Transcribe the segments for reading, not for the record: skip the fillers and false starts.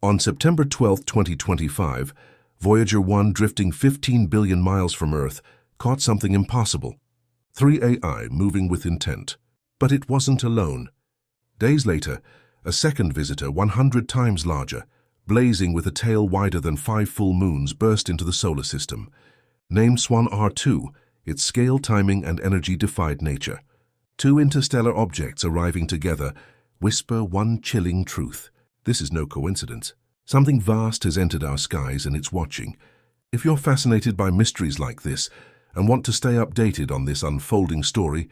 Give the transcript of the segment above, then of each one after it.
On September 12, 2025, Voyager 1, drifting 15 billion miles from Earth, caught something impossible. 3 AI moving with intent. But it wasn't alone. Days later, a second visitor, 100 times larger, blazing with a tail wider than 5 full moons, burst into the solar system. Named Swan R2, its scale, timing, and energy defied nature. 2 interstellar objects arriving together whisper one chilling truth. This is no coincidence. Something vast has entered our skies and it's watching. If you're fascinated by mysteries like this and want to stay updated on this unfolding story,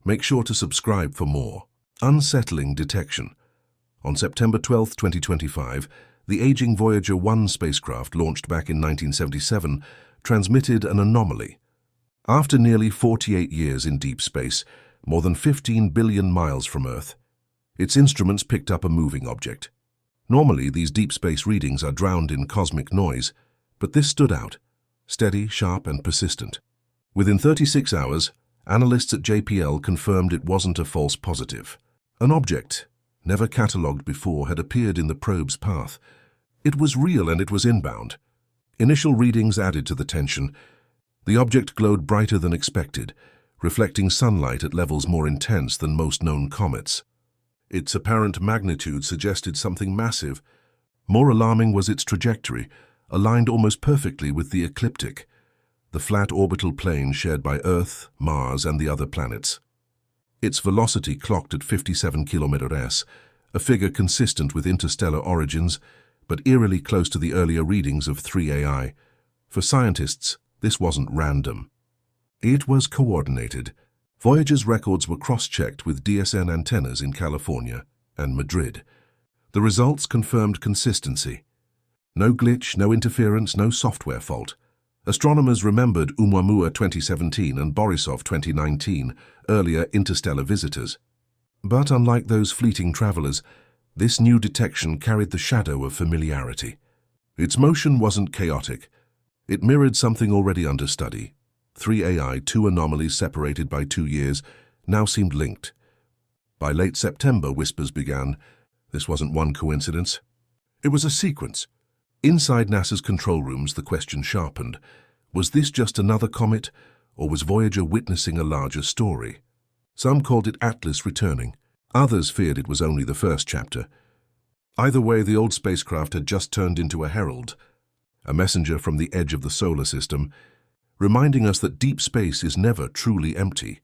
make sure to subscribe for more. Unsettling detection. On September 12, 2025, the aging Voyager 1 spacecraft, launched back in 1977, transmitted an anomaly. After nearly 48 years in deep space, more than 15 billion miles from Earth, its instruments picked up a moving object. Normally, these deep space readings are drowned in cosmic noise, but this stood out, steady, sharp, and persistent. Within 36 hours, analysts at JPL confirmed it wasn't a false positive. An object, never catalogued before, had appeared in the probe's path. It was real and it was inbound. Initial readings added to the tension. The object glowed brighter than expected, reflecting sunlight at levels more intense than most known comets. Its apparent magnitude suggested something massive. More alarming was its trajectory, aligned almost perfectly with the ecliptic, the flat orbital plane shared by Earth, Mars, and the other planets. Its velocity clocked at 57 km/s, a figure consistent with interstellar origins, but eerily close to the earlier readings of 3 AI. For scientists, this wasn't random. It was coordinated. Voyager's records were cross-checked with DSN antennas in California and Madrid. The results confirmed consistency. No glitch, no interference, no software fault. Astronomers remembered Oumuamua 2017 and Borisov 2019, earlier interstellar visitors. But unlike those fleeting travelers, this new detection carried the shadow of familiarity. Its motion wasn't chaotic. It mirrored something already under study. 3 AI, 2 anomalies separated by 2 years, now seemed linked. By late September, whispers began. This wasn't one coincidence. It was a sequence. Inside NASA's control rooms, the question sharpened. Was this just another comet, or was Voyager witnessing a larger story? Some called it Atlas returning. Others feared it was only the first chapter. Either way, the old spacecraft had just turned into a herald, a messenger from the edge of the solar system, reminding us that deep space is never truly empty.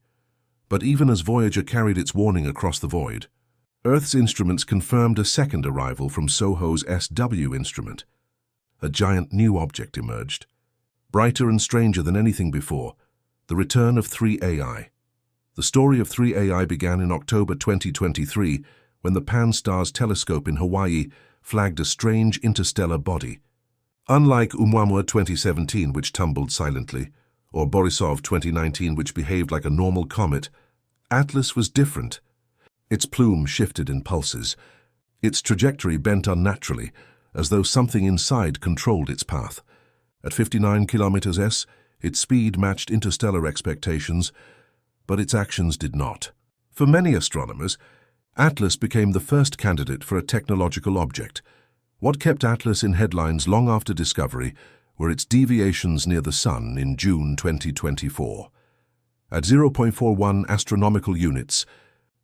But even as Voyager carried its warning across the void, Earth's instruments confirmed a second arrival from SOHO's SW instrument. A giant new object emerged, brighter and stranger than anything before, the return of 3 AI. The story of 3 AI began in October 2023, when the Pan-STARRS telescope in Hawaii flagged a strange interstellar body. Unlike Oumuamua 2017, which tumbled silently, or Borisov 2019, which behaved like a normal comet, Atlas was different. Its plume shifted in pulses. Its trajectory bent unnaturally, as though something inside controlled its path. At 59 km/s, its speed matched interstellar expectations, but its actions did not. For many astronomers, Atlas became the first candidate for a technological object. What kept Atlas in headlines long after discovery were its deviations near the Sun in June 2024. At 0.41 astronomical units,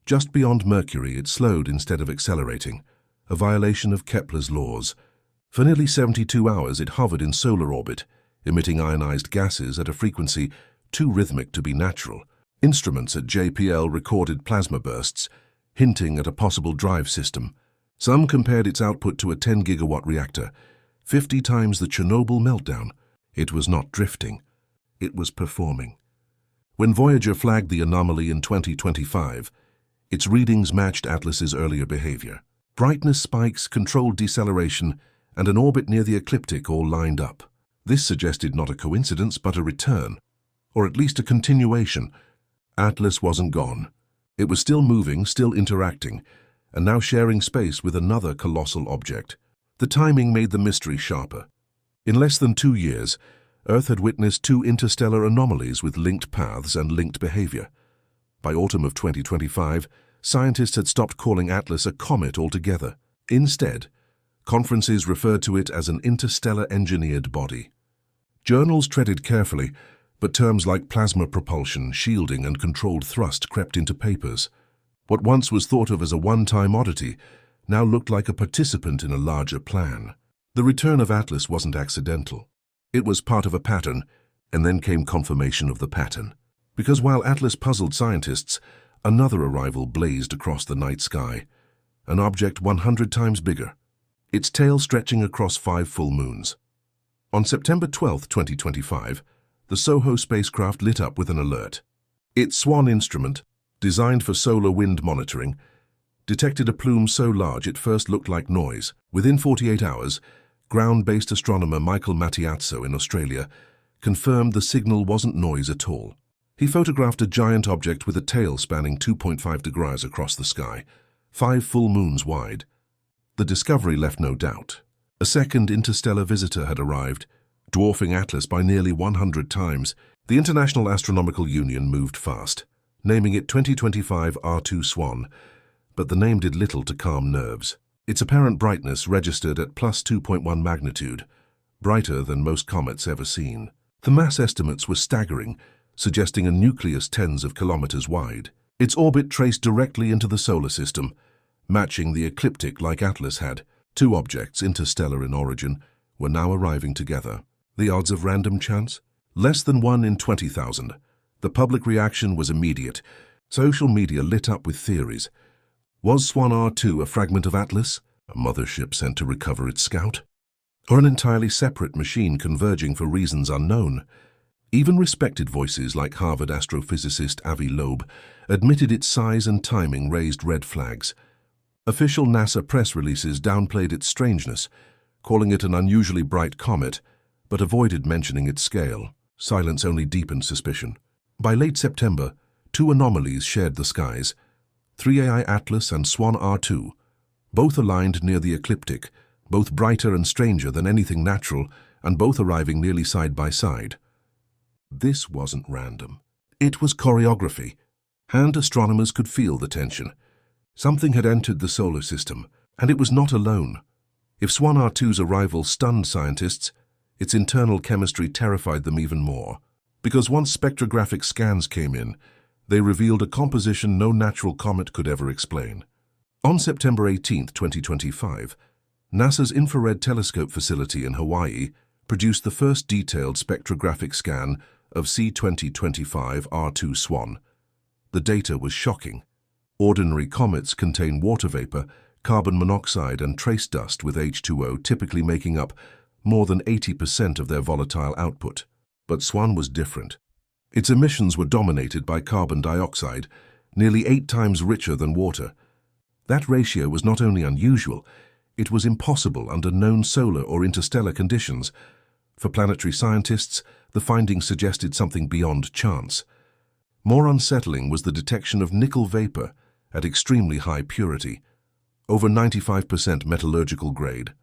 just beyond Mercury, it slowed instead of accelerating, a violation of Kepler's laws. For nearly 72 hours, it hovered in solar orbit, emitting ionized gases at a frequency too rhythmic to be natural. Instruments at JPL recorded plasma bursts, hinting at a possible drive system. Some compared its output to a 10-gigawatt reactor, 50 times the Chernobyl meltdown. It was not drifting. It was performing. When Voyager flagged the anomaly in 2025, its readings matched Atlas's earlier behavior. Brightness spikes, controlled deceleration, and an orbit near the ecliptic all lined up. This suggested not a coincidence, but a return, or at least a continuation. Atlas wasn't gone. It was still moving, still interacting, and now sharing space with another colossal object. The timing made the mystery sharper. In less than 2 years, Earth had witnessed 2 interstellar anomalies with linked paths and linked behavior. By autumn of 2025, scientists had stopped calling Atlas a comet altogether. Instead, Conferences referred to it as an interstellar engineered body. Journals treaded carefully, but terms like plasma propulsion, shielding, and controlled thrust crept into papers. What once was thought of as a one-time oddity now looked like a participant in a larger plan. The return of Atlas wasn't accidental. It was part of a pattern, and then came confirmation of the pattern. Because while Atlas puzzled scientists, another arrival blazed across the night sky, an object 100 times bigger, its tail stretching across 5 full moons. On September 12, 2025, the SOHO spacecraft lit up with an alert. Its SWAN instrument, designed for solar wind monitoring, detected a plume so large it first looked like noise. Within 48 hours, ground-based astronomer Michael Mattiazzo in Australia confirmed the signal wasn't noise at all. He photographed a giant object with a tail spanning 2.5 degrees across the sky, 5 full moons wide. The discovery left no doubt. A second interstellar visitor had arrived, dwarfing Atlas by nearly 100 times. The International Astronomical Union moved fast, naming it 2025 R2 SWAN, but the name did little to calm nerves. Its apparent brightness registered at plus 2.1 magnitude, brighter than most comets ever seen. The mass estimates were staggering, suggesting a nucleus tens of kilometers wide. Its orbit traced directly into the solar system, matching the ecliptic like Atlas had. 2 objects, interstellar in origin, were now arriving together. The odds of random chance? Less than 1 in 20,000. The public reaction was immediate. Social media lit up with theories. Was SWAN R2 a fragment of Atlas, a mothership sent to recover its scout? Or an entirely separate machine converging for reasons unknown? Even respected voices like Harvard astrophysicist Avi Loeb admitted its size and timing raised red flags. Official NASA press releases downplayed its strangeness, calling it an unusually bright comet, but avoided mentioning its scale. Silence only deepened suspicion. By late September, 2 anomalies shared the skies: 3AI Atlas and SWAN R2, both aligned near the ecliptic, both brighter and stranger than anything natural, and both arriving nearly side by side. This wasn't random. It was choreography. Hand astronomers could feel the tension. Something had entered the solar system, and it was not alone. If SWAN R2's arrival stunned scientists, its internal chemistry terrified them even more. Because once spectrographic scans came in, they revealed a composition no natural comet could ever explain. On September 18, 2025, NASA's Infrared Telescope facility in Hawaii produced the first detailed spectrographic scan of C2025 R2 SWAN. The data was shocking. Ordinary comets contain water vapor, carbon monoxide, and trace dust, with H2O typically making up more than 80% of their volatile output. But SWAN was different. Its emissions were dominated by carbon dioxide, nearly 8 times richer than water. That ratio was not only unusual, it was impossible under known solar or interstellar conditions. For planetary scientists, the findings suggested something beyond chance. More unsettling was the detection of nickel vapor at extremely high purity, over 95% metallurgical grade.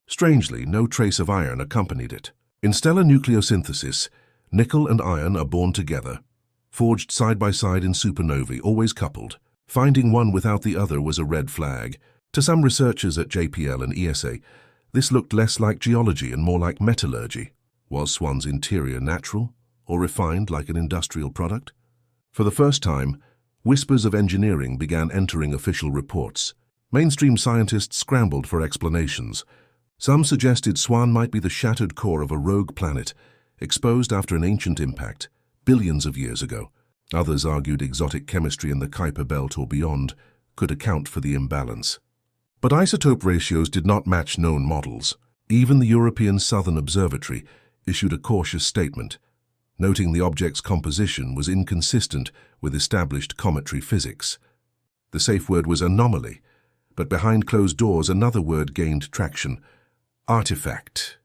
Strangely, no trace of iron accompanied it. In stellar nucleosynthesis, nickel and iron are born together, forged side by side in supernovae, always coupled. Finding one without the other was a red flag. To some researchers at JPL and ESA, this looked less like geology and more like metallurgy. Was SWAN's interior natural or refined like an industrial product? For the first time, whispers of engineering began entering official reports. Mainstream scientists scrambled for explanations. Some suggested SWAN might be the shattered core of a rogue planet, exposed after an ancient impact, billions of years ago. Others argued exotic chemistry in the Kuiper Belt or beyond could account for the imbalance. But isotope ratios did not match known models. Even the European Southern Observatory issued a cautious statement, noting the object's composition was inconsistent with established cometary physics. The safe word was anomaly, but behind closed doors another word gained traction: artifact.